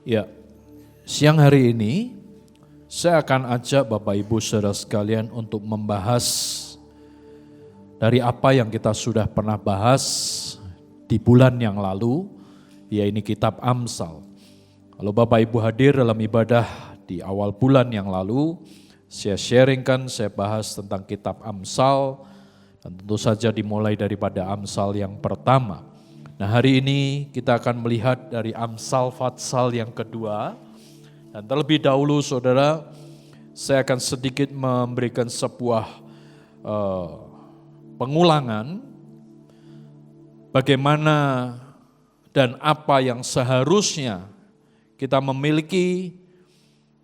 Ya, siang hari ini saya akan ajak Bapak Ibu Saudara sekalian untuk membahas dari apa yang kita sudah pernah bahas di bulan yang lalu, yaitu kitab Amsal. Kalau Bapak Ibu hadir dalam ibadah di awal bulan yang lalu, saya sharingkan, saya bahas tentang kitab Amsal, dan tentu saja dimulai daripada Amsal yang pertama. Nah, hari ini kita akan melihat dari Amsal Fatsal yang kedua. Dan terlebih dahulu saudara, saya akan sedikit memberikan sebuah pengulangan bagaimana dan apa yang seharusnya kita memiliki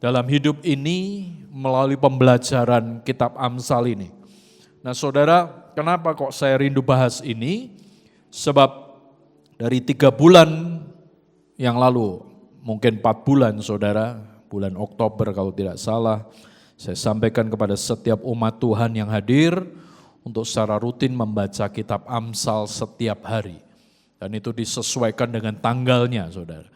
dalam hidup ini melalui pembelajaran kitab Amsal ini. Nah saudara, kenapa kok saya rindu bahas ini? Sebab dari 3 bulan yang lalu, mungkin 4 bulan saudara, bulan Oktober kalau tidak salah, saya sampaikan kepada setiap umat Tuhan yang hadir untuk secara rutin membaca kitab Amsal setiap hari. Dan itu disesuaikan dengan tanggalnya saudara.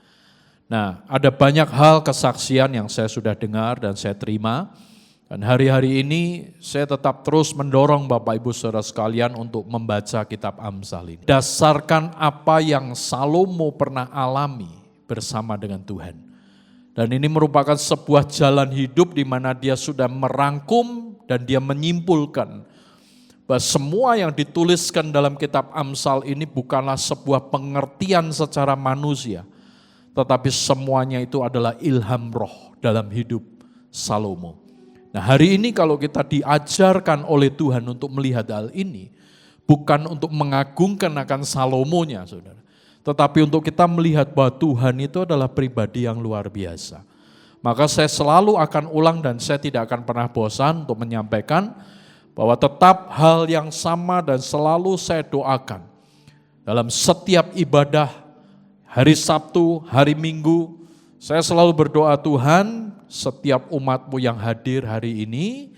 Nah, ada banyak hal kesaksian yang saya sudah dengar dan saya terima. Dan hari-hari ini saya tetap terus mendorong Bapak Ibu Saudara sekalian untuk membaca kitab Amsal ini. Dasarkan apa yang Salomo pernah alami bersama dengan Tuhan. Dan ini merupakan sebuah jalan hidup di mana dia sudah merangkum dan dia menyimpulkan bahwa semua yang dituliskan dalam kitab Amsal ini bukanlah sebuah pengertian secara manusia, tetapi semuanya itu adalah ilham roh dalam hidup Salomo. Nah, hari ini kalau kita diajarkan oleh Tuhan untuk melihat hal ini, bukan untuk mengagungkan akan Salomonya saudara, tetapi untuk kita melihat bahwa Tuhan itu adalah pribadi yang luar biasa. Maka saya selalu akan ulang dan saya tidak akan pernah bosan untuk menyampaikan bahwa tetap hal yang sama dan selalu saya doakan dalam setiap ibadah, hari Sabtu, hari Minggu, saya selalu berdoa Tuhan, setiap umat-Mu yang hadir hari ini,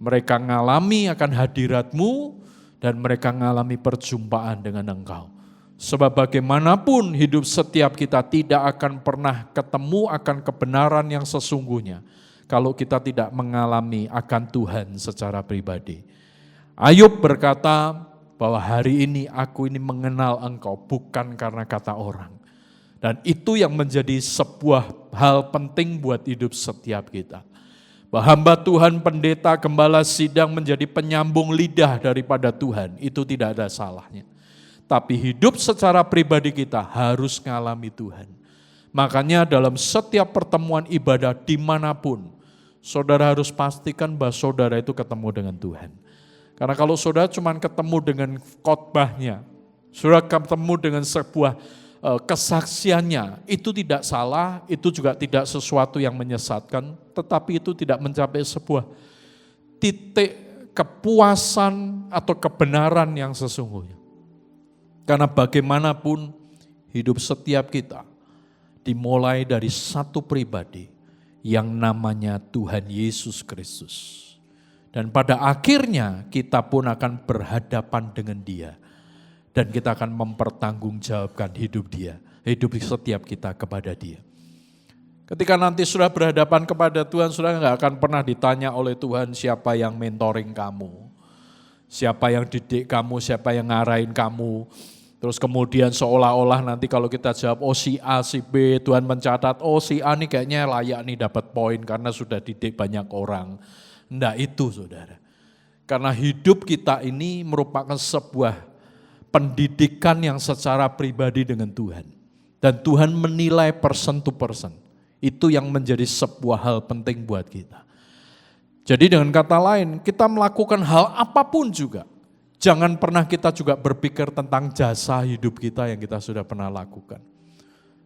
mereka ngalami akan hadirat-Mu dan mereka ngalami perjumpaan dengan Engkau. Sebab bagaimanapun hidup setiap kita tidak akan pernah ketemu akan kebenaran yang sesungguhnya kalau kita tidak mengalami akan Tuhan secara pribadi. Ayub berkata bahwa hari ini aku ini mengenal Engkau bukan karena kata orang. Dan itu yang menjadi sebuah hal penting buat hidup setiap kita. Bahwa hamba Tuhan, pendeta, gembala, sidang menjadi penyambung lidah daripada Tuhan, itu tidak ada salahnya. Tapi hidup secara pribadi kita harus mengalami Tuhan. Makanya dalam setiap pertemuan ibadah dimanapun, saudara harus pastikan bahwa saudara itu ketemu dengan Tuhan. Karena kalau saudara cuma ketemu dengan khotbahnya, saudara ketemu dengan sebuah kesaksiannya, itu tidak salah, itu juga tidak sesuatu yang menyesatkan, tetapi itu tidak mencapai sebuah titik kepuasan atau kebenaran yang sesungguhnya. Karena bagaimanapun hidup setiap kita dimulai dari satu pribadi yang namanya Tuhan Yesus Kristus. Dan pada akhirnya kita pun akan berhadapan dengan Dia. Dan kita akan mempertanggungjawabkan hidup setiap kita kepada Dia. Ketika nanti sudah berhadapan kepada Tuhan, sudah nggak akan pernah ditanya oleh Tuhan siapa yang mentoring kamu, siapa yang didik kamu, siapa yang ngarahin kamu. Terus kemudian seolah-olah nanti kalau kita jawab, oh si A, si B, Tuhan mencatat, oh si A nih kayaknya layak nih dapat poin karena sudah didik banyak orang. Enggak itu saudara. Karena hidup kita ini merupakan sebuah pendidikan yang secara pribadi dengan Tuhan. Dan Tuhan menilai person to person. Itu yang menjadi sebuah hal penting buat kita. Jadi dengan kata lain, kita melakukan hal apapun juga. Jangan pernah kita juga berpikir tentang jasa hidup kita yang kita sudah pernah lakukan.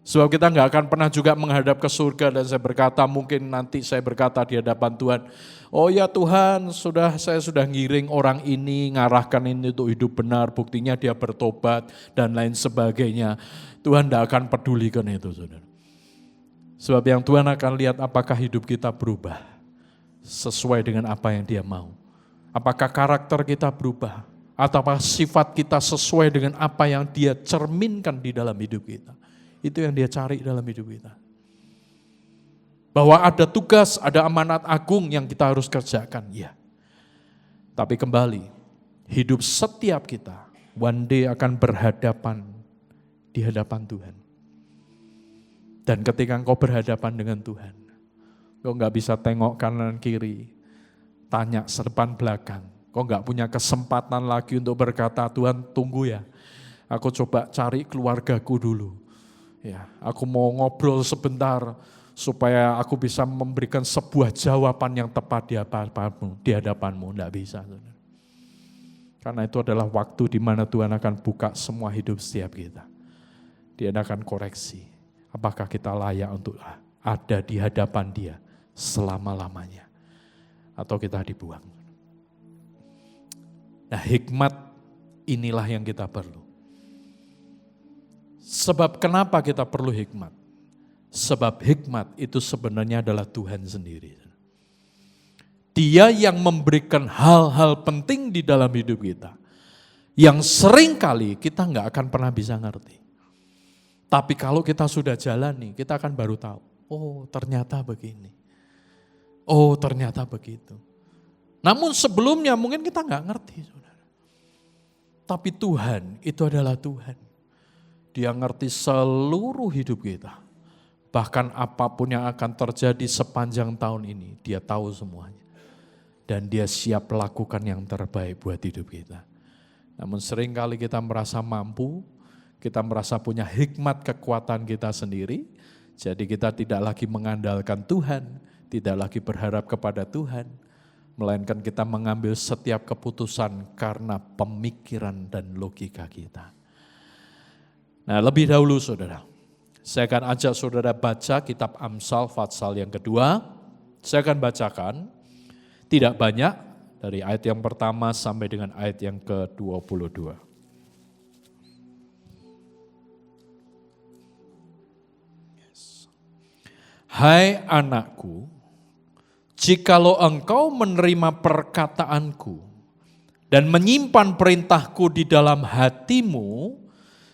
Sebab kita nggak akan pernah juga menghadap ke surga dan saya berkata, mungkin nanti saya berkata di hadapan Tuhan, oh ya Tuhan, saya sudah ngiring orang ini, ngarahkan ini untuk hidup benar, buktinya dia bertobat dan lain sebagainya. Tuhan tidak akan pedulikan itu, saudara. Sebab yang Tuhan akan lihat apakah hidup kita berubah sesuai dengan apa yang Dia mau. Apakah karakter kita berubah, atau sifat kita sesuai dengan apa yang Dia cerminkan di dalam hidup kita. Itu yang Dia cari dalam hidup kita. Bahwa ada tugas, ada amanat agung yang kita harus kerjakan, ya. Tapi kembali, hidup setiap kita one day akan berhadapan di hadapan Tuhan. Dan ketika engkau berhadapan dengan Tuhan, engkau gak bisa tengok kanan kiri, tanya depan belakang. Engkau gak punya kesempatan lagi untuk berkata, Tuhan tunggu ya, aku coba cari keluargaku dulu. Ya, aku mau ngobrol sebentar supaya aku bisa memberikan sebuah jawaban yang tepat di hadapanmu. Tidak bisa. Karena itu adalah waktu di mana Tuhan akan buka semua hidup setiap kita. Dia akan koreksi. Apakah kita layak untuk ada di hadapan Dia selama-lamanya. Atau kita dibuang. Nah, hikmat inilah yang kita perlu. Sebab kenapa kita perlu hikmat? Sebab hikmat itu sebenarnya adalah Tuhan sendiri. Dia yang memberikan hal-hal penting di dalam hidup kita. Yang seringkali kita nggak akan pernah bisa ngerti. Tapi kalau kita sudah jalani, kita akan baru tahu. Oh ternyata begini. Oh ternyata begitu. Namun sebelumnya mungkin kita nggak ngerti. Saudara. Tapi Tuhan itu adalah Tuhan. Dia ngerti seluruh hidup kita. Bahkan apapun yang akan terjadi sepanjang tahun ini, Dia tahu semuanya. Dan Dia siap lakukan yang terbaik buat hidup kita. Namun seringkali kita merasa mampu, kita merasa punya hikmat kekuatan kita sendiri. Jadi kita tidak lagi mengandalkan Tuhan, tidak lagi berharap kepada Tuhan. Melainkan kita mengambil setiap keputusan karena pemikiran dan logika kita. Nah lebih dahulu saudara, saya akan ajak saudara baca kitab Amsal Fatsal yang kedua. Saya akan bacakan, tidak banyak, dari ayat yang pertama sampai dengan ayat yang ke-22. Hai anakku, jikalau engkau menerima perkataanku dan menyimpan perintahku di dalam hatimu,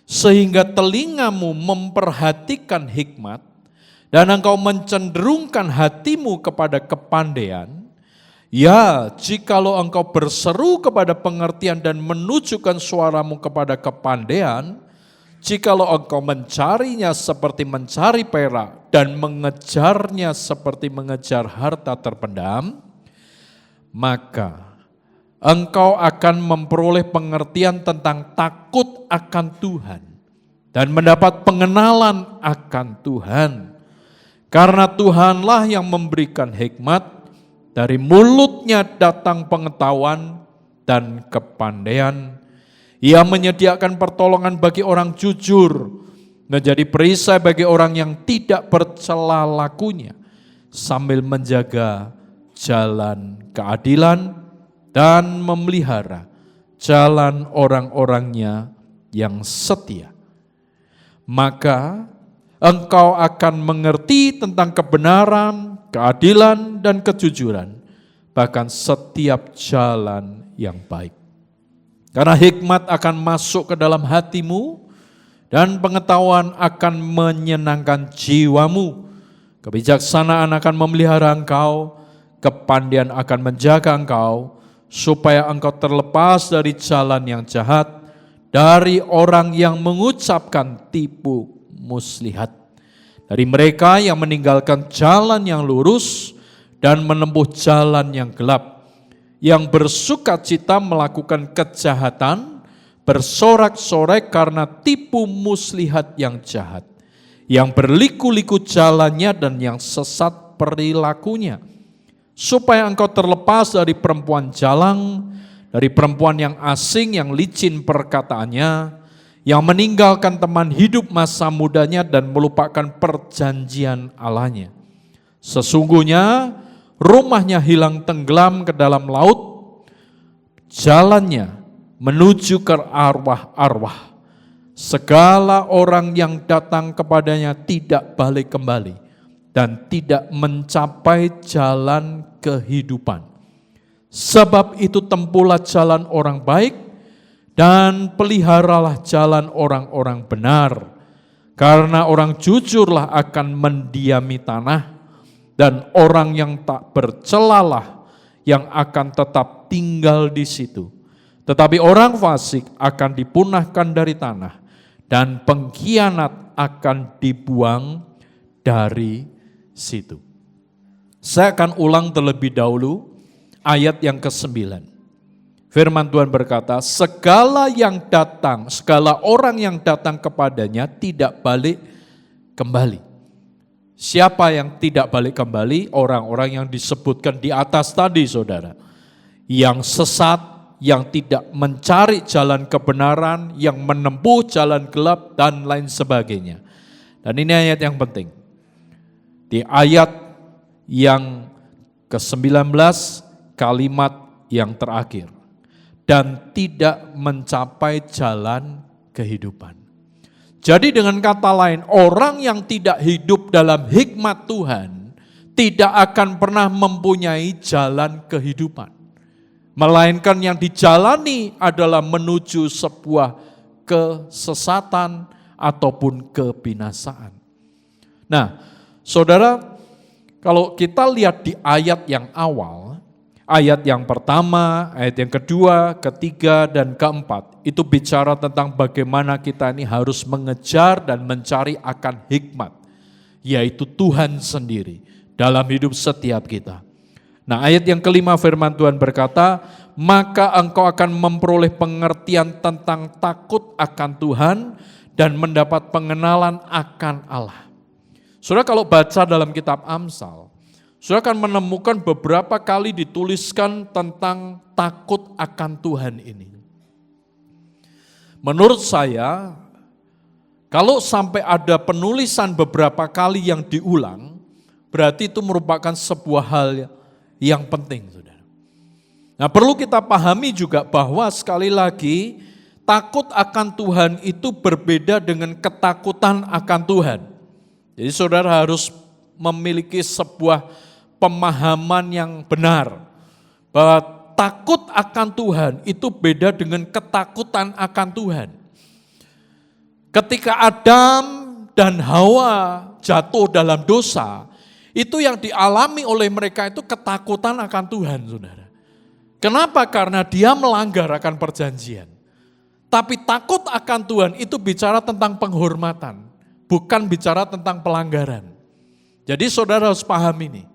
sehingga telingamu memperhatikan hikmat dan engkau mencenderungkan hatimu kepada kepandaian, ya jikalau engkau berseru kepada pengertian dan menunjukkan suaramu kepada kepandaian, jikalau engkau mencarinya seperti mencari perak dan mengejarnya seperti mengejar harta terpendam, maka engkau akan memperoleh pengertian tentang takut akan Tuhan dan mendapat pengenalan akan Tuhan. Karena Tuhanlah yang memberikan hikmat, dari mulutnya datang pengetahuan dan kepandaian. Ia menyediakan pertolongan bagi orang jujur, menjadi perisai bagi orang yang tidak bercela lakunya, sambil menjaga jalan keadilan dan memelihara jalan orang-orangnya yang setia. Maka engkau akan mengerti tentang kebenaran, keadilan, dan kejujuran, bahkan setiap jalan yang baik. Karena hikmat akan masuk ke dalam hatimu, dan pengetahuan akan menyenangkan jiwamu. Kebijaksanaan akan memelihara engkau, kepandaian akan menjaga engkau, supaya engkau terlepas dari jalan yang jahat, dari orang yang mengucapkan tipu muslihat, dari mereka yang meninggalkan jalan yang lurus dan menempuh jalan yang gelap, yang bersukacita melakukan kejahatan, bersorak-sorai karena tipu muslihat yang jahat, yang berliku-liku jalannya dan yang sesat perilakunya, supaya engkau terlepas dari perempuan jalang, dari perempuan yang asing yang licin perkataannya, yang meninggalkan teman hidup masa mudanya dan melupakan perjanjian Allahnya. Sesungguhnya rumahnya hilang tenggelam ke dalam laut, jalannya menuju ke arwah-arwah. Segala orang yang datang kepadanya tidak balik kembali dan tidak mencapai jalan kehidupan. Sebab itu tempuhlah jalan orang baik dan peliharalah jalan orang-orang benar. Karena orang jujurlah akan mendiami tanah Dan orang yang tak bercelalah yang akan tetap tinggal di situ. Tetapi orang fasik akan dipunahkan dari tanah, dan pengkhianat akan dibuang dari situ. Saya akan ulang terlebih dahulu ayat yang ke-9. Firman Tuhan berkata, segala orang yang datang kepadanya tidak balik kembali. Siapa yang tidak balik kembali? Orang-orang yang disebutkan di atas tadi, saudara. Yang sesat, yang tidak mencari jalan kebenaran, yang menempuh jalan gelap, dan lain sebagainya. Dan ini ayat yang penting. Di ayat yang ke-19, kalimat yang terakhir. Dan tidak mencapai jalan kehidupan. Jadi dengan kata lain, orang yang tidak hidup dalam hikmat Tuhan tidak akan pernah mempunyai jalan kehidupan. Melainkan yang dijalani adalah menuju sebuah kesesatan ataupun kebinasaan. Nah, saudara, kalau kita lihat di ayat yang awal, ayat yang pertama, ayat yang kedua, ketiga, dan keempat, itu bicara tentang bagaimana kita ini harus mengejar dan mencari akan hikmat, yaitu Tuhan sendiri dalam hidup setiap kita. Nah, ayat yang kelima firman Tuhan berkata, maka engkau akan memperoleh pengertian tentang takut akan Tuhan dan mendapat pengenalan akan Allah. Saudara, kalau baca dalam kitab Amsal, saudara akan menemukan beberapa kali dituliskan tentang takut akan Tuhan ini. Menurut saya, kalau sampai ada penulisan beberapa kali yang diulang, berarti itu merupakan sebuah hal yang penting, saudara. Nah, perlu kita pahami juga bahwa sekali lagi, takut akan Tuhan itu berbeda dengan ketakutan akan Tuhan. Jadi saudara harus memiliki sebuah pemahaman yang benar bahwa takut akan Tuhan itu beda dengan ketakutan akan Tuhan. Ketika Adam dan Hawa jatuh dalam dosa, itu yang dialami oleh mereka itu ketakutan akan Tuhan, saudara. Kenapa? Karena dia melanggar akan perjanjian. Tapi takut akan Tuhan itu bicara tentang penghormatan, bukan bicara tentang pelanggaran. Jadi saudara harus paham ini.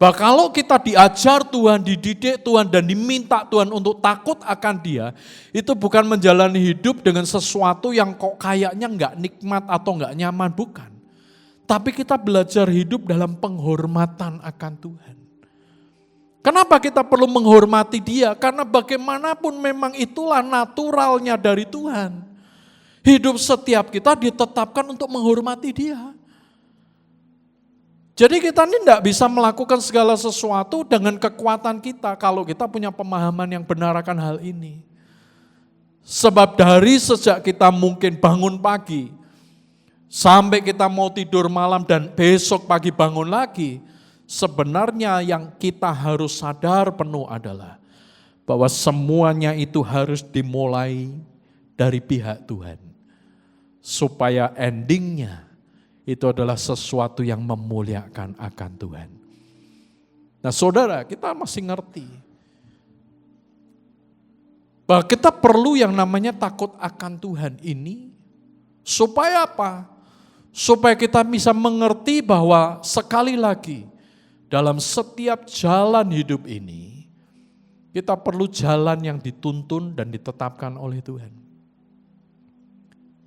Bahwa kalau kita diajar Tuhan, dididik Tuhan, dan diminta Tuhan untuk takut akan Dia, itu bukan menjalani hidup dengan sesuatu yang kok kayaknya enggak nikmat atau enggak nyaman, bukan. Tapi kita belajar hidup dalam penghormatan akan Tuhan. Kenapa kita perlu menghormati Dia? Karena bagaimanapun memang itulah naturalnya dari Tuhan. Hidup setiap kita ditetapkan untuk menghormati Dia. Jadi kita ini tidak bisa melakukan segala sesuatu dengan kekuatan kita kalau kita punya pemahaman yang benar akan hal ini. Sebab dari sejak kita mungkin bangun pagi, sampai kita mau tidur malam dan besok pagi bangun lagi, sebenarnya yang kita harus sadar penuh adalah bahwa semuanya itu harus dimulai dari pihak Tuhan. Supaya endingnya itu adalah sesuatu yang memuliakan akan Tuhan. Nah saudara, kita masih ngerti bahwa kita perlu yang namanya takut akan Tuhan ini supaya apa? Supaya kita bisa mengerti bahwa sekali lagi dalam setiap jalan hidup ini kita perlu jalan yang dituntun dan ditetapkan oleh Tuhan.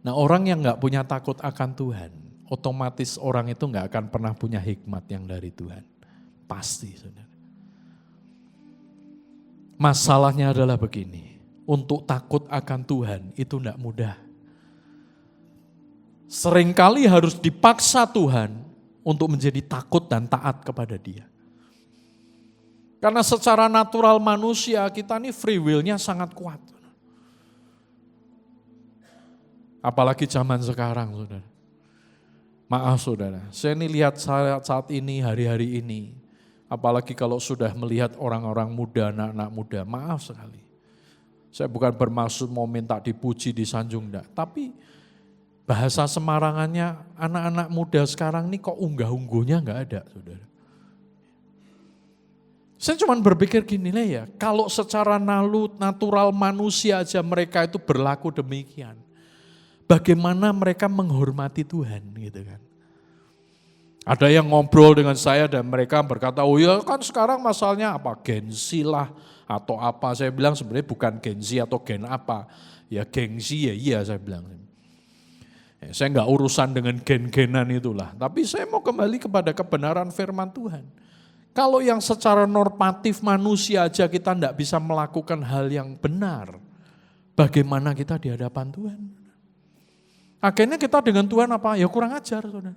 Nah orang yang gak punya takut akan Tuhan, otomatis orang itu gak akan pernah punya hikmat yang dari Tuhan. Pasti, saudara. Masalahnya adalah begini, untuk takut akan Tuhan itu gak mudah. Seringkali harus dipaksa Tuhan untuk menjadi takut dan taat kepada Dia. Karena secara natural manusia kita ini free will-nya sangat kuat. Apalagi zaman sekarang, saudara. Maaf saudara, saya ini lihat saat ini, hari-hari ini, apalagi kalau sudah melihat orang-orang muda, anak-anak muda, maaf sekali. Saya bukan bermaksud mau minta dipuji, disanjung, enggak. Tapi bahasa semarangannya anak-anak muda sekarang ini kok unggah-ungguhnya enggak ada, saudara. Saya cuma berpikir gini lah ya, kalau secara natural manusia aja mereka itu berlaku demikian. Bagaimana mereka menghormati Tuhan gitu kan. Ada yang ngobrol dengan saya dan mereka berkata, oh ya kan sekarang masalahnya apa, gengsi lah atau apa. Saya bilang sebenarnya bukan gengsi atau gen apa. Ya gengsi ya iya saya bilang. Saya enggak urusan dengan gen-genan itulah. Tapi saya mau kembali kepada kebenaran firman Tuhan. Kalau yang secara normatif manusia aja kita tidak bisa melakukan hal yang benar, bagaimana kita di hadapan Tuhan? Akhirnya kita dengan Tuhan apa? Ya kurang ajar, saudara.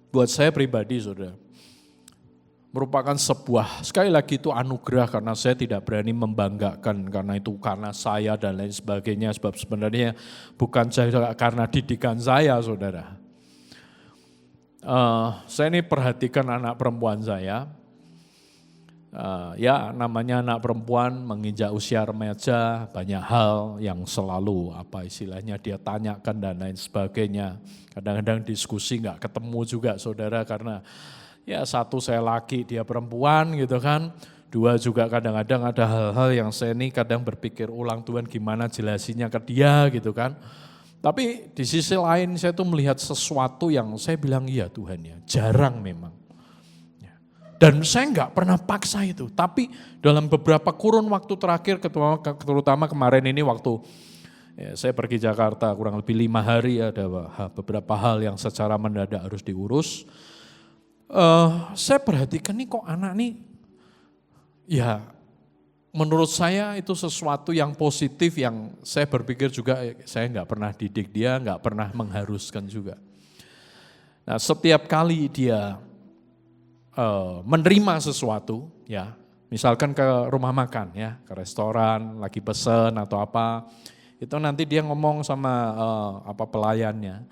Buat saya pribadi, saudara, merupakan sebuah, sekali lagi itu anugerah karena saya tidak berani membanggakan karena saya dan lain sebagainya, sebab sebenarnya bukan karena didikan saya, saudara. Saya ini perhatikan anak perempuan saya, ya namanya anak perempuan menginjak usia remaja, banyak hal yang selalu istilahnya dia tanyakan dan lain sebagainya. Kadang-kadang diskusi nggak ketemu juga, saudara, karena ya satu saya laki, dia perempuan gitu kan. Dua juga kadang-kadang ada hal-hal yang saya ini kadang berpikir ulang Tuhan gimana jelasinnya ke dia gitu kan. Tapi di sisi lain saya tuh melihat sesuatu yang saya bilang iya Tuhan ya, jarang memang. Dan saya nggak pernah paksa itu. Tapi dalam beberapa kurun waktu terakhir, terutama kemarin ini waktu saya pergi Jakarta kurang lebih 5 hari, ada beberapa hal yang secara mendadak harus diurus. Saya perhatikan nih kok anak nih, ya menurut saya itu sesuatu yang positif yang saya berpikir juga saya nggak pernah didik dia, nggak pernah mengharuskan juga. Nah setiap kali dia menerima sesuatu, ya misalkan ke rumah makan ya, ke restoran, lagi pesen atau apa, itu nanti dia ngomong sama pelayannya.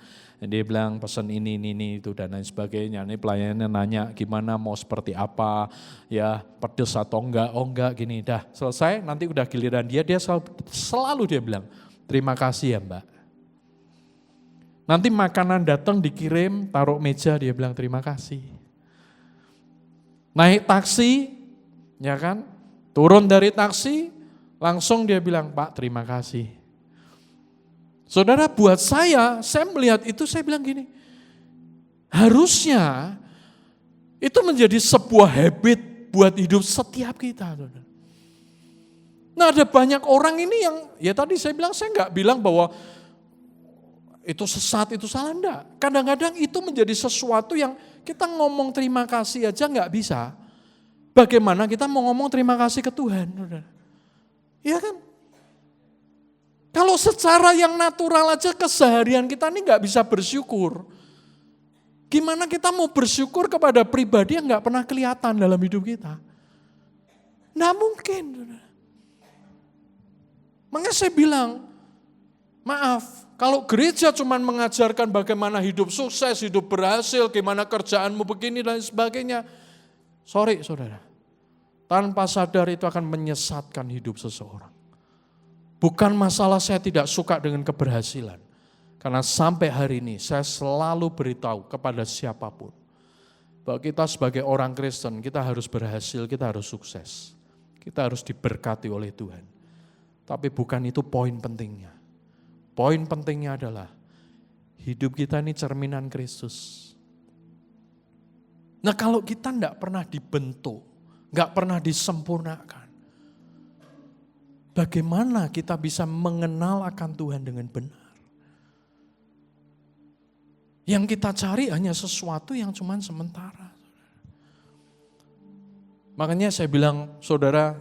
Dia bilang pesen ini itu dan lain sebagainya. Ini pelayannya nanya gimana mau seperti apa, ya pedes atau enggak, oh enggak gini. Dah selesai nanti udah giliran dia selalu dia bilang terima kasih ya Mbak. Nanti makanan datang dikirim, taruh meja dia bilang terima kasih. Naik taksi, ya kan, turun dari taksi langsung dia bilang Pak terima kasih. Saudara, buat saya melihat itu, saya bilang gini, harusnya itu menjadi sebuah habit buat hidup setiap kita. Saudara. Nah ada banyak orang ini yang, ya tadi saya nggak bilang bahwa itu sesat, itu salah, enggak. Kadang-kadang itu menjadi sesuatu yang kita ngomong terima kasih aja nggak bisa. Bagaimana kita mau ngomong terima kasih ke Tuhan, saudara? Iya kan? Kalau secara yang natural aja keseharian kita ini nggak bisa bersyukur. Gimana kita mau bersyukur kepada pribadi yang nggak pernah kelihatan dalam hidup kita? Nggak mungkin. Makanya saya bilang, maaf, kalau gereja cuma mengajarkan bagaimana hidup sukses, hidup berhasil, gimana kerjaanmu begini dan sebagainya. Sorry saudara, tanpa sadar itu akan menyesatkan hidup seseorang. Bukan masalah saya tidak suka dengan keberhasilan. Karena sampai hari ini saya selalu beritahu kepada siapapun. Bahwa kita sebagai orang Kristen, kita harus berhasil, kita harus sukses. Kita harus diberkati oleh Tuhan. Tapi bukan itu poin pentingnya. Poin pentingnya adalah hidup kita ini cerminan Kristus. Nah kalau kita tidak pernah dibentuk, nggak pernah disempurnakan, bagaimana kita bisa mengenal akan Tuhan dengan benar? Yang kita cari hanya sesuatu yang cuma sementara. Makanya saya bilang, saudara,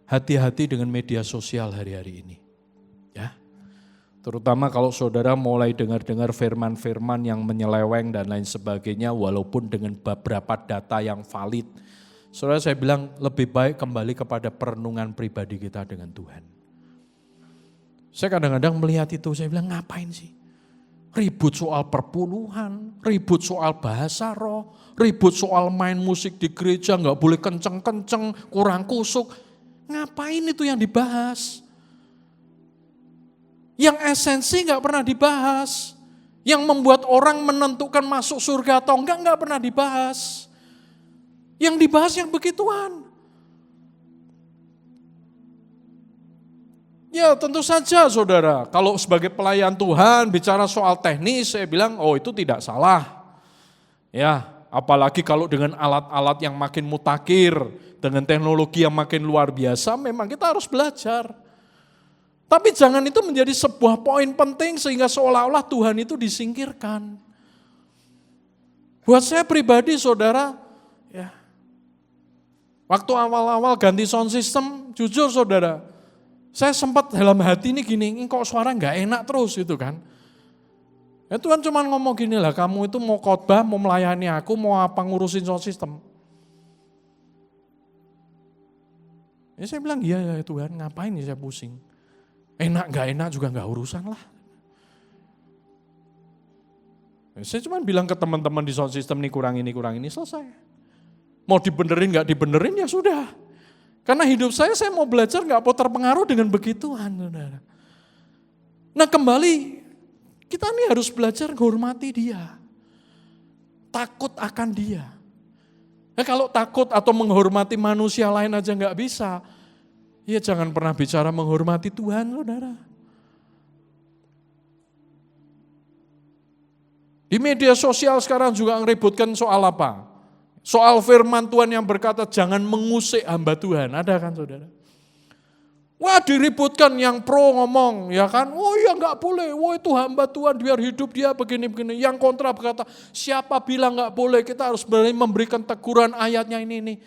hati-hati dengan media sosial hari-hari ini. Ya, terutama kalau saudara mulai dengar-dengar firman-firman yang menyeleweng dan lain sebagainya, walaupun dengan beberapa data yang valid. Saudara, saya bilang lebih baik kembali kepada perenungan pribadi kita dengan Tuhan. Saya kadang-kadang melihat itu, saya bilang ngapain sih? Ribut soal perpuluhan, ribut soal bahasa roh, ribut soal main musik di gereja, nggak boleh kenceng-kenceng, kurang kusuk. Ngapain itu yang dibahas? Yang esensi nggak pernah dibahas. Yang membuat orang menentukan masuk surga atau enggak pernah dibahas. Yang dibahas yang begituan. Ya tentu saja saudara, kalau sebagai pelayan Tuhan bicara soal teknis, saya bilang oh itu tidak salah. Ya, apalagi kalau dengan alat-alat yang makin mutakhir, dengan teknologi yang makin luar biasa, memang kita harus belajar. Tapi jangan itu menjadi sebuah poin penting sehingga seolah-olah Tuhan itu disingkirkan. Buat saya pribadi saudara, ya, waktu awal-awal ganti sound system, jujur saudara, saya sempat dalam hati ini gini, kok suara nggak enak terus gitu kan. Ya Tuhan cuma ngomong gini lah, kamu itu mau khotbah, mau melayani aku, mau apa ngurusin sound system. Ya saya bilang iya ya Tuhan, ngapain ya saya pusing. Enak nggak enak juga nggak urusan lah. Ya, saya cuma bilang ke teman-teman di sound system nih kurang ini, selesai. Mau dibenerin nggak dibenerin ya sudah. Karena hidup saya mau belajar nggak mau terpengaruh dengan begituan, saudara. Nah kembali, kita nih harus belajar menghormati dia. Takut akan dia. Nah, kalau takut atau menghormati manusia lain aja nggak bisa, ya jangan pernah bicara menghormati Tuhan, saudara. Di media sosial sekarang juga ngeributkan soal apa? Soal firman Tuhan yang berkata jangan mengusik hamba Tuhan, ada kan saudara? Wah diributkan yang pro ngomong, ya kan? Oh ya nggak boleh, wah itu hamba Tuhan biar hidup dia begini-begini. Yang kontra berkata siapa bilang nggak boleh, kita harus berani memberikan teguran ayatnya ini.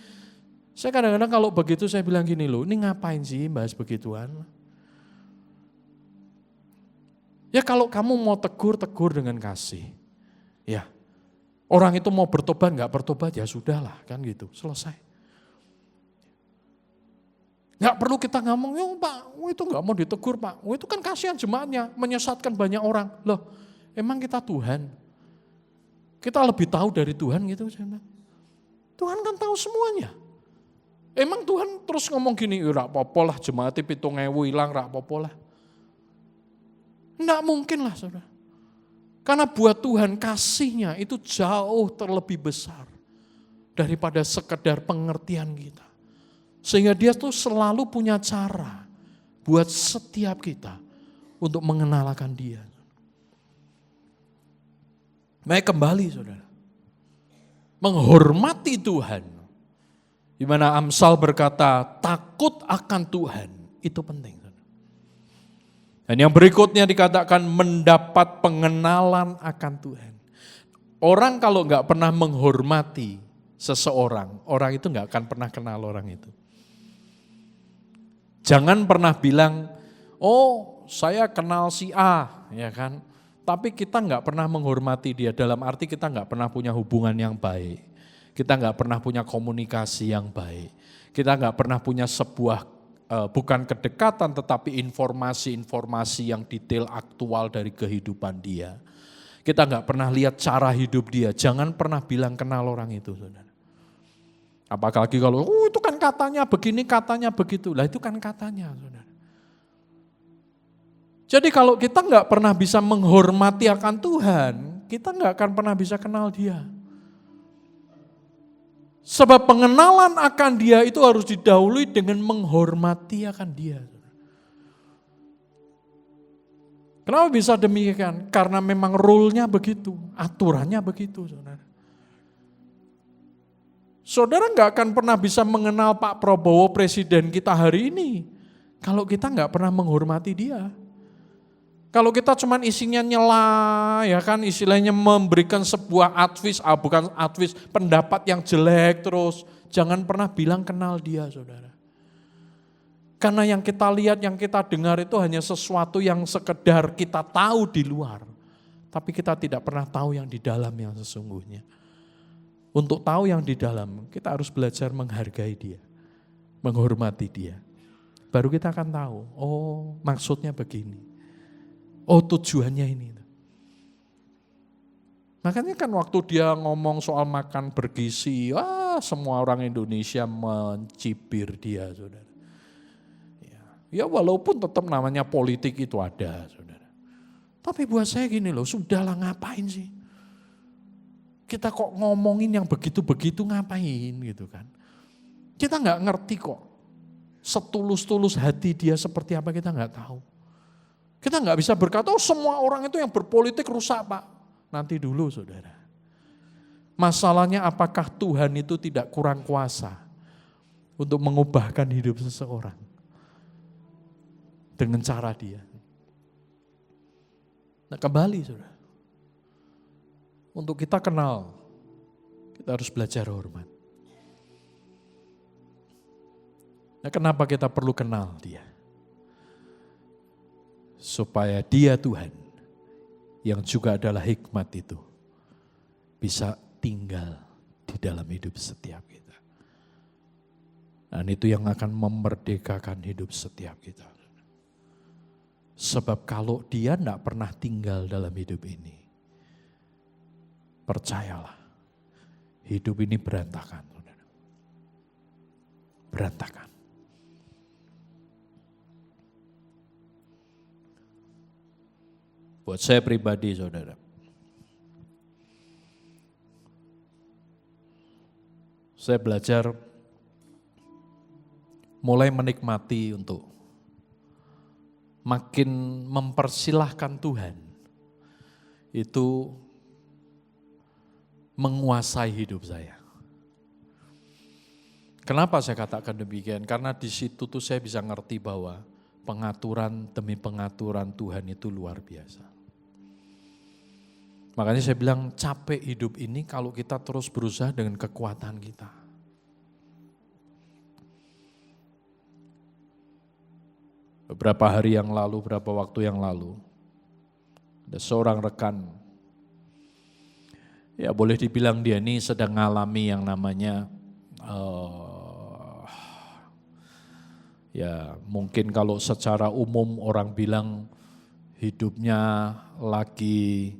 Saya kadang-kadang kalau begitu saya bilang gini loh, ini ngapain sih bahas begituan? Ya kalau kamu mau tegur dengan kasih, ya. Orang itu mau bertobat, nggak bertobat ya sudahlah kan gitu, selesai. Nggak perlu kita ngomong, ya Pak, itu nggak mau ditegur Pak, itu kan kasihan jemaatnya, menyesatkan banyak orang. Loh, emang kita Tuhan? Kita lebih tahu dari Tuhan gitu. Tuhan kan tahu semuanya. Emang Tuhan terus ngomong gini, rak popo lah jemaatnya 7.000 hilang, rak popo lah. Nggak mungkin lah saudara. Karena buat Tuhan kasihnya itu jauh terlebih besar daripada sekedar pengertian kita. Sehingga dia tuh selalu punya cara buat setiap kita untuk mengenalkan dia. Mari kembali saudara. Menghormati Tuhan. Di mana Amsal berkata takut akan Tuhan itu penting. Dan yang berikutnya dikatakan mendapat pengenalan akan Tuhan. Orang kalau nggak pernah menghormati seseorang, orang itu nggak akan pernah kenal orang itu. Jangan pernah bilang, oh saya kenal si A, ya kan. Tapi kita nggak pernah menghormati dia, dalam arti kita nggak pernah punya hubungan yang baik. Kita nggak pernah punya komunikasi yang baik. Kita nggak pernah punya sebuah bukan kedekatan tetapi informasi-informasi yang detail aktual dari kehidupan dia. Kita nggak pernah lihat cara hidup dia, jangan pernah bilang kenal orang itu saudara. Apalagi kalau itu kan katanya begini, katanya begitu, lah itu kan katanya saudara. Jadi kalau kita nggak pernah bisa menghormati akan Tuhan, kita nggak akan pernah bisa kenal dia. Sebab pengenalan akan dia itu harus didahului dengan menghormati akan dia. Kenapa bisa demikian? Karena memang rule-nya begitu, aturannya begitu. Saudara nggak akan pernah bisa mengenal Pak Prabowo presiden kita hari ini kalau kita nggak pernah menghormati dia. Kalau kita cuman isinya nyela, ya kan, istilahnya memberikan sebuah bukan advis, pendapat yang jelek terus, jangan pernah bilang kenal dia, saudara. Karena yang kita lihat, yang kita dengar itu hanya sesuatu yang sekedar kita tahu di luar, tapi kita tidak pernah tahu yang di dalam yang sesungguhnya. Untuk tahu yang di dalam, kita harus belajar menghargai dia, menghormati dia. Baru kita akan tahu, oh maksudnya begini. Oh tujuannya ini. Makanya kan waktu dia ngomong soal makan bergizi, semua orang Indonesia mencibir dia, saudara. Ya walaupun tetap namanya politik itu ada, saudara. Tapi buat saya gini loh, sudahlah ngapain sih? Kita kok ngomongin yang begitu-begitu ngapain gitu kan. Kita nggak ngerti kok. Setulus-tulus hati dia seperti apa kita nggak tahu. Kita nggak bisa berkata, oh semua orang itu yang berpolitik rusak Pak. Nanti dulu saudara. Masalahnya apakah Tuhan itu tidak kurang kuasa untuk mengubahkan hidup seseorang dengan cara dia. Nah kembali saudara, untuk kita kenal, kita harus belajar hormat. Nah kenapa kita perlu kenal dia? Supaya dia Tuhan, yang juga adalah hikmat itu, bisa tinggal di dalam hidup setiap kita. Dan itu yang akan memerdekakan hidup setiap kita. Sebab kalau dia tidak pernah tinggal dalam hidup ini, percayalah, hidup ini berantakan. Berantakan. Buat saya pribadi saudara, saya belajar mulai menikmati untuk makin mempersilahkan Tuhan itu menguasai hidup saya. Kenapa saya katakan demikian? Karena di situ tuh saya bisa ngerti bahwa pengaturan demi pengaturan Tuhan itu luar biasa. Makanya saya bilang capek hidup ini kalau kita terus berusaha dengan kekuatan kita. Beberapa hari yang lalu, beberapa waktu yang lalu, ada seorang rekan, ya boleh dibilang dia ini sedang mengalami yang namanya, ya mungkin kalau secara umum orang bilang hidupnya lagi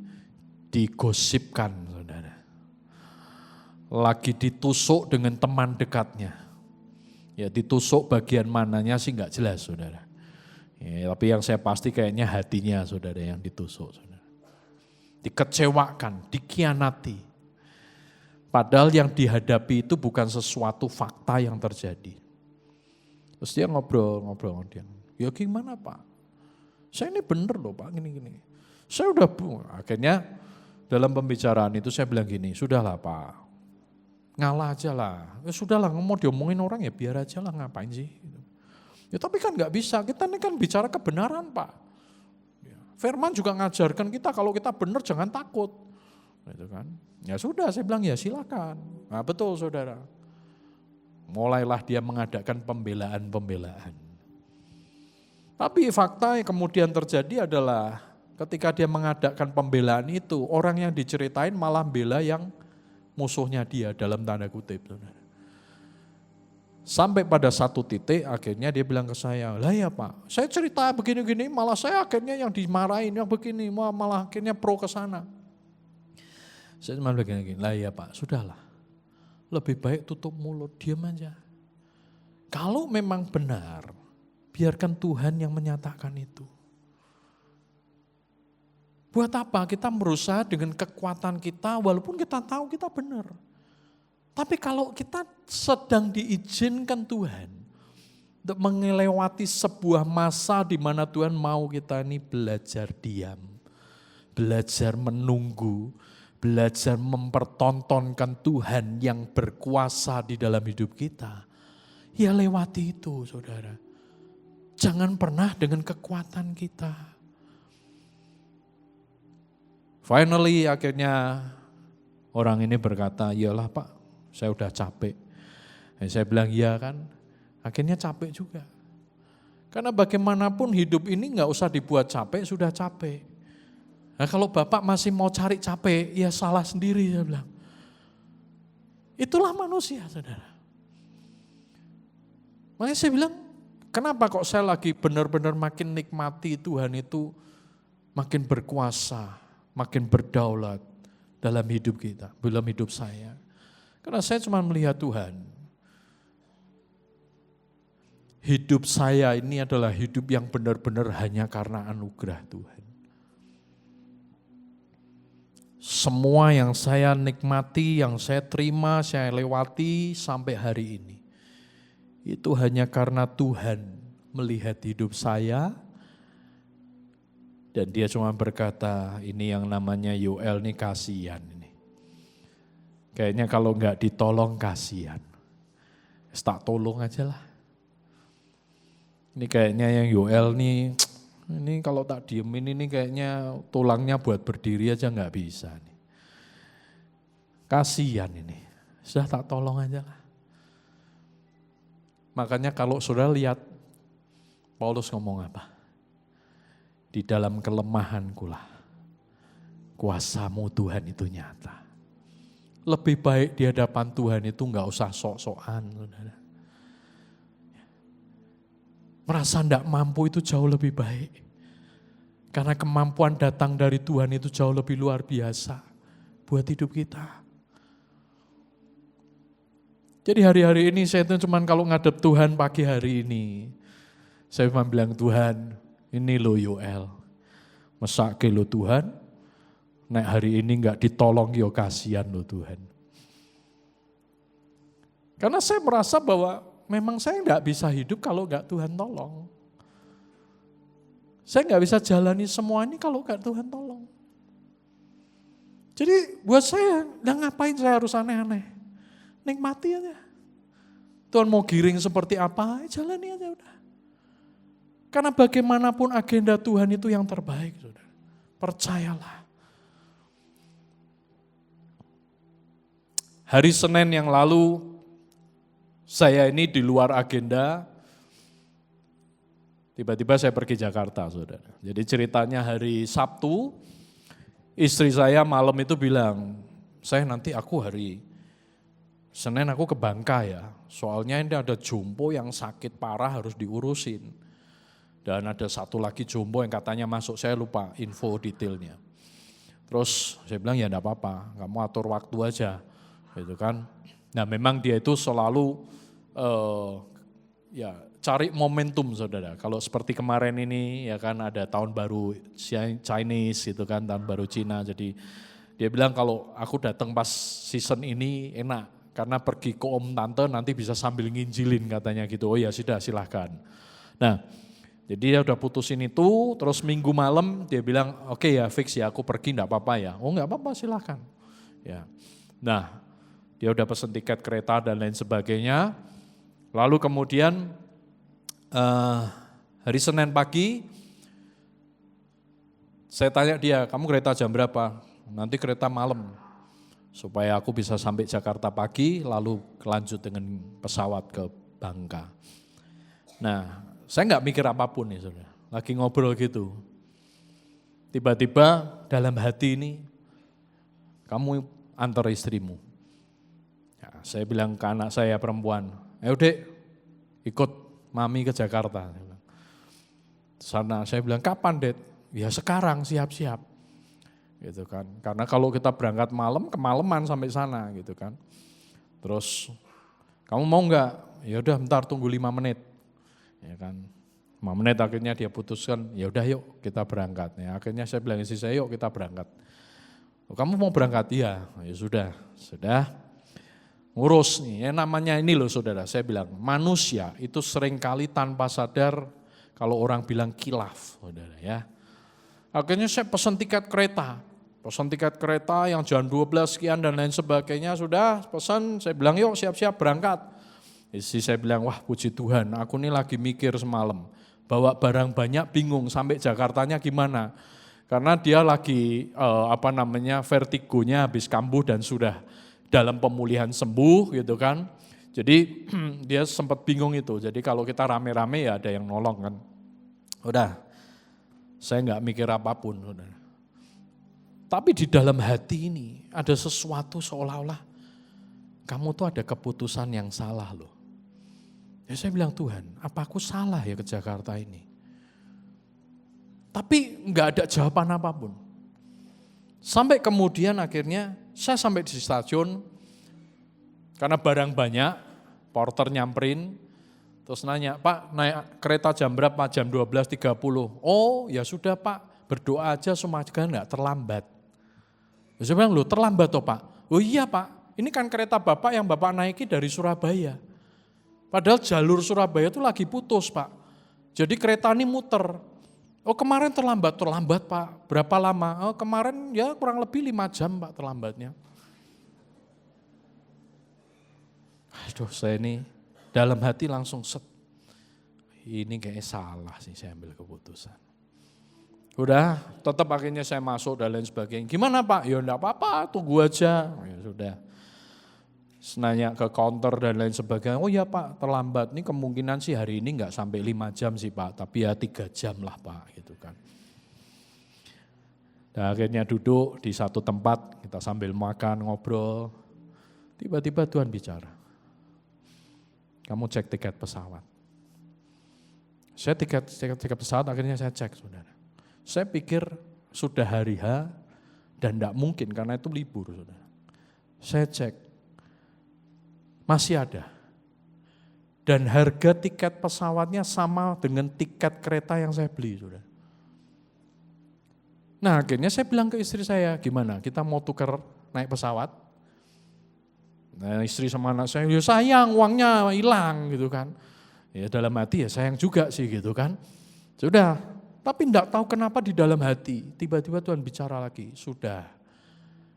digosipkan, saudara. Lagi ditusuk dengan teman dekatnya. Ya ditusuk bagian mananya sih nggak jelas, saudara. Ya, tapi yang saya pasti kayaknya hatinya saudara yang ditusuk. Saudara. Dikecewakan, dikhianati. Padahal yang dihadapi itu bukan sesuatu fakta yang terjadi. Terus dia ngobrol sama dia. Ya gimana Pak? Saya ini bener loh Pak, gini-gini. Saya udah, akhirnya dalam pembicaraan itu saya bilang gini, sudahlah Pak, ngalah aja lah. Ya sudahlah, mau diomongin orang ya biar aja lah, ngapain sih. Ya tapi kan nggak bisa, kita ini kan bicara kebenaran Pak. Firman juga ngajarkan kita kalau kita benar jangan takut. Gitu kan. Ya sudah saya bilang ya silakan. Nah betul saudara. Mulailah dia mengadakan pembelaan-pembelaan. Tapi fakta yang kemudian terjadi adalah ketika dia mengadakan pembelaan itu, orang yang diceritain malah bela yang musuhnya dia dalam tanda kutip. Saudara. Sampai pada satu titik akhirnya dia bilang ke saya, lah ya Pak, saya cerita begini-gini malah saya akhirnya yang dimarahin, yang begini, malah akhirnya pro ke sana. Saya cuma bilang gini, lah ya Pak, sudahlah, lebih baik tutup mulut, diam aja. Kalau memang benar, biarkan Tuhan yang menyatakan itu. Buat apa kita berusaha dengan kekuatan kita walaupun kita tahu kita benar. Tapi kalau kita sedang diizinkan Tuhan untuk melewati sebuah masa di mana Tuhan mau kita ini belajar diam, belajar menunggu, belajar mempertontonkan Tuhan yang berkuasa di dalam hidup kita. Ya lewati itu saudara. Jangan pernah dengan kekuatan kita. Finally akhirnya orang ini berkata, iyalah Pak. Saya udah capek. Saya bilang iya kan, akhirnya capek juga. Karena bagaimanapun hidup ini gak usah dibuat capek, sudah capek. Nah kalau Bapak masih mau cari capek, ya salah sendiri saya bilang. Itulah manusia saudara. Makanya saya bilang, kenapa kok saya lagi benar-benar makin nikmati Tuhan itu makin berkuasa, makin berdaulat dalam hidup kita, dalam hidup saya. Karena saya cuma melihat Tuhan. Hidup saya ini adalah hidup yang benar-benar hanya karena anugerah Tuhan. semua yang saya nikmati, yang saya terima, saya lewati sampai hari ini, itu hanya karena Tuhan melihat hidup saya, dan dia cuma berkata, ini yang namanya Yoel ini kasihan ini. Kayaknya kalau enggak ditolong kasihan. Tak tolong aja lah. Ini kayaknya yang Yoel nih, ini kalau tak diemin ini kayaknya tulangnya buat berdiri aja enggak bisa nih. Kasihan ini, sudah tak tolong aja lah. Makanya kalau saudara lihat, Paulus ngomong apa? Di dalam kelemahanku lah, kuasamu Tuhan itu nyata. Lebih baik di hadapan Tuhan itu enggak usah sok-sokan, saudara. Merasa enggak mampu itu jauh lebih baik. Karena kemampuan datang dari Tuhan itu jauh lebih luar biasa buat hidup kita. Jadi hari-hari ini saya itu cuma kalau ngadep Tuhan pagi hari ini, saya cuma bilang, Tuhan, ini lo Yoel, mesake lo Tuhan, nek hari ini enggak ditolong yo kasihan lo Tuhan. Karena saya merasa bahwa memang saya enggak bisa hidup kalau enggak Tuhan tolong. Saya enggak bisa jalani semua ini kalau enggak Tuhan tolong. Jadi buat saya, ngapain saya harus aneh-aneh? Nikmati aja. Tuhan mau giring seperti apa, jalani aja udah. Karena bagaimanapun agenda Tuhan itu yang terbaik, saudara. Percayalah. Hari Senin yang lalu, saya ini di luar agenda, tiba-tiba saya pergi Jakarta, saudara. Jadi ceritanya hari Sabtu, istri saya malam itu bilang, aku hari Senin aku ke Bangka ya, soalnya ini ada jompo yang sakit parah harus diurusin. Dan ada satu lagi jompo yang katanya masuk, saya lupa info detailnya. Terus saya bilang ya enggak apa-apa, kamu atur waktu aja, gitu kan. Nah memang dia itu selalu cari momentum, saudara. Kalau seperti kemarin ini ya kan ada tahun baru Chinese gitu kan, tahun baru Cina. Jadi dia bilang kalau aku datang pas season ini enak. Karena pergi ke om tante nanti bisa sambil nginjilin katanya gitu. Oh ya sudah silahkan. Nah jadi dia udah putusin itu, terus minggu malam dia bilang oke ya fix ya aku pergi enggak apa-apa ya. Oh enggak apa-apa silahkan. Ya. Nah dia udah pesen tiket kereta dan lain sebagainya. Lalu kemudian hari Senin pagi saya tanya dia, kamu kereta jam berapa? Nanti kereta malam. Supaya aku bisa sampai Jakarta pagi, lalu lanjut dengan pesawat ke Bangka. Nah, saya enggak mikir apapun nih saudara, lagi ngobrol gitu. Tiba-tiba dalam hati ini, kamu antar istrimu. Ya, saya bilang ke anak saya perempuan, ayo dek, ikut mami ke Jakarta. Sana saya bilang, kapan dek? Ya sekarang siap-siap. Gitu kan, karena kalau kita berangkat malam, kemalaman sampai sana gitu kan. Terus, kamu mau enggak? Ya udah bentar tunggu 5 menit. Ya kan, 5 menit akhirnya dia putuskan, ya udah yuk kita berangkat. Ya, akhirnya saya bilang istri saya yuk kita berangkat. Oh, kamu mau berangkat? Iya, ya sudah. Ngurus nih, ya namanya ini loh saudara, saya bilang manusia itu seringkali tanpa sadar kalau orang bilang kilaf saudara ya. Akhirnya saya pesan tiket kereta yang jam 12 sekian dan lain sebagainya, sudah pesan, saya bilang yuk siap-siap berangkat. Istri saya bilang, wah puji Tuhan, aku ini lagi mikir semalam, bawa barang banyak bingung sampai Jakartanya gimana. Karena dia lagi vertigonya habis kambuh dan sudah dalam pemulihan sembuh gitu kan. Jadi dia sempat bingung itu, jadi kalau kita rame-rame ya ada yang nolong kan. Udah. Saya enggak mikir apapun, saudara. Tapi di dalam hati ini ada sesuatu seolah-olah kamu tuh ada keputusan yang salah loh. Ya saya bilang Tuhan, apa aku salah ya ke Jakarta ini? Tapi enggak ada jawaban apapun. Sampai kemudian akhirnya saya sampai di stasiun, karena barang banyak, porter nyamperin, terus nanya, Pak naik kereta jam berapa? Jam 12.30. Oh ya sudah Pak, berdoa aja semoga enggak terlambat. Saya bilang, loh terlambat toh Pak? Oh iya Pak, ini kan kereta Bapak yang Bapak naiki dari Surabaya. Padahal jalur Surabaya itu lagi putus Pak. Jadi kereta ini muter. Oh kemarin terlambat Pak. Berapa lama? Oh kemarin ya kurang lebih 5 jam Pak terlambatnya. Aduh saya ini dalam hati langsung set. Ini kayaknya salah sih saya ambil keputusan. Udah, tetap akhirnya saya masuk dan lain sebagainya. Gimana Pak? Ya enggak apa-apa, tunggu aja. Ya sudah. Nanya ke counter dan lain sebagainya. Oh ya Pak, terlambat. Ini kemungkinan sih hari ini enggak sampai 5 jam sih Pak, tapi ya 3 jam lah Pak, gitu kan. Dan akhirnya duduk di satu tempat, kita sambil makan, ngobrol. Tiba-tiba Tuhan bicara. Kamu cek tiket pesawat. Saya tiket pesawat akhirnya saya cek saudara. Saya pikir sudah hari H dan tidak mungkin karena itu libur. Saudara. Saya cek, masih ada. Dan harga tiket pesawatnya sama dengan tiket kereta yang saya beli. Saudara. Nah akhirnya saya bilang ke istri saya, gimana kita mau tukar naik pesawat? Nah istri sama anak saya, ya sayang uangnya hilang gitu kan. Ya dalam hati ya sayang juga sih gitu kan. Sudah. Tapi tidak tahu kenapa di dalam hati, tiba-tiba Tuhan bicara lagi, sudah,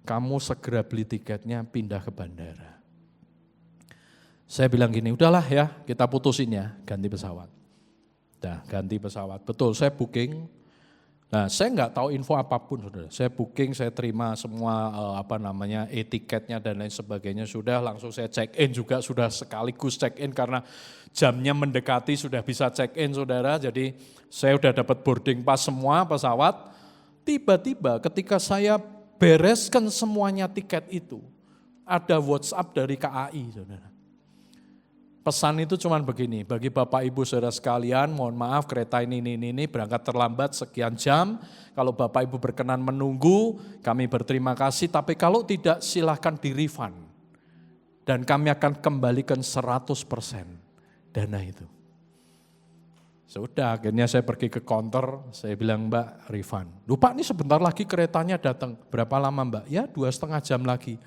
kamu segera beli tiketnya pindah ke bandara. Saya bilang gini, udahlah ya kita putusin ya, ganti pesawat. Nah ganti pesawat, betul saya booking. Nah saya nggak tahu info apapun saudara, saya booking, saya terima semua e-tiketnya dan lain sebagainya, sudah langsung saya check in juga, sudah sekaligus check in karena jamnya mendekati sudah bisa check in saudara, jadi saya udah dapat boarding pass semua pesawat. Tiba-tiba ketika saya bereskan semuanya tiket itu, ada WhatsApp dari KAI saudara. Pesan itu cuma begini, bagi Bapak Ibu Saudara sekalian, mohon maaf kereta ini berangkat terlambat sekian jam. Kalau Bapak Ibu berkenan menunggu, kami berterima kasih, tapi kalau tidak silahkan di-refund. Dan kami akan kembalikan 100% dana itu. Sudah, akhirnya saya pergi ke counter, saya bilang Mbak refund. Loh Pak ini sebentar lagi keretanya datang, berapa lama Mbak? Ya 2,5 jam lagi.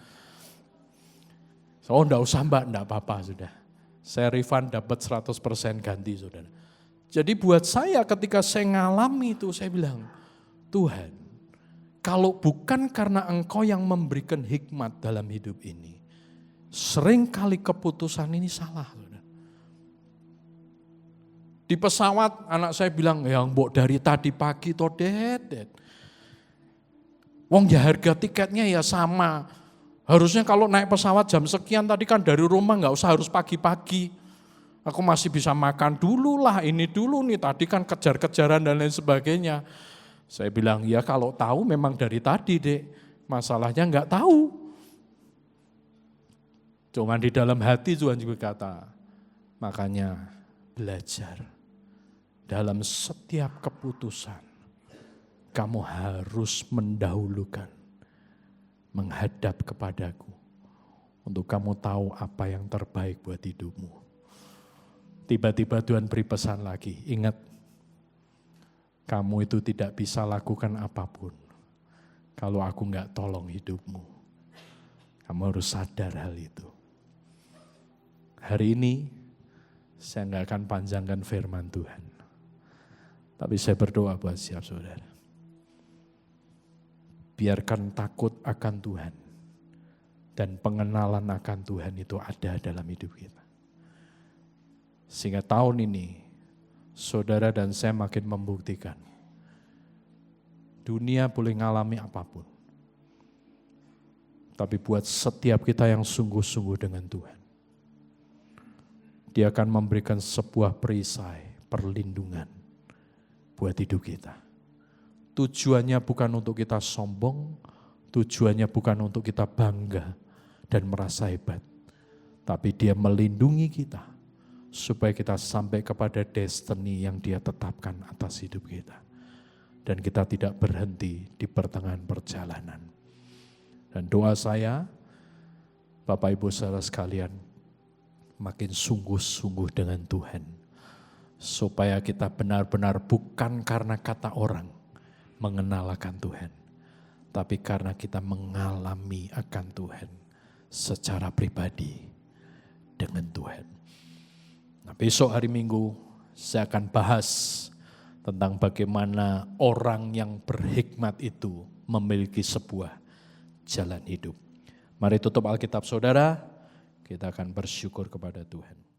Oh enggak usah Mbak, enggak apa-apa sudah. Saya refund dapat 100% ganti saudara. Jadi buat saya ketika saya ngalami itu saya bilang, Tuhan kalau bukan karena Engkau yang memberikan hikmat dalam hidup ini, seringkali keputusan ini salah. Saudara. Di pesawat anak saya bilang, ya mbok dari tadi pagi toh det. Wong ya harga tiketnya ya sama. Harusnya kalau naik pesawat jam sekian tadi kan dari rumah nggak usah harus pagi-pagi. Aku masih bisa makan dulu lah, ini dulu nih, tadi kan kejar-kejaran dan lain sebagainya. Saya bilang, ya kalau tahu memang dari tadi dek, masalahnya nggak tahu. Cuman di dalam hati Tuhan juga kata, makanya belajar dalam setiap keputusan, kamu harus mendahulukan menghadap kepadaku untuk kamu tahu apa yang terbaik buat hidupmu. Tiba-tiba Tuhan beri pesan lagi, ingat kamu itu tidak bisa lakukan apapun kalau aku enggak tolong hidupmu. Kamu harus sadar hal itu. Hari ini saya enggak akan panjangkan firman Tuhan. Tapi saya berdoa buat siap saudara. Biarkan takut akan Tuhan dan pengenalan akan Tuhan itu ada dalam hidup kita. Sehingga tahun ini saudara dan saya makin membuktikan dunia boleh ngalami apapun. Tapi buat setiap kita yang sungguh-sungguh dengan Tuhan, Dia akan memberikan sebuah perisai, perlindungan buat hidup kita. Tujuannya bukan untuk kita sombong, tujuannya bukan untuk kita bangga dan merasa hebat. Tapi Dia melindungi kita supaya kita sampai kepada destiny yang Dia tetapkan atas hidup kita. Dan kita tidak berhenti di pertengahan perjalanan. Dan doa saya, Bapak Ibu saudara sekalian, makin sungguh-sungguh dengan Tuhan. Supaya kita benar-benar bukan karena kata orang, mengenal akan Tuhan, tapi karena kita mengalami akan Tuhan secara pribadi dengan Tuhan. Nah, besok hari Minggu saya akan bahas tentang bagaimana orang yang berhikmat itu memiliki sebuah jalan hidup. Mari tutup Alkitab saudara, kita akan bersyukur kepada Tuhan.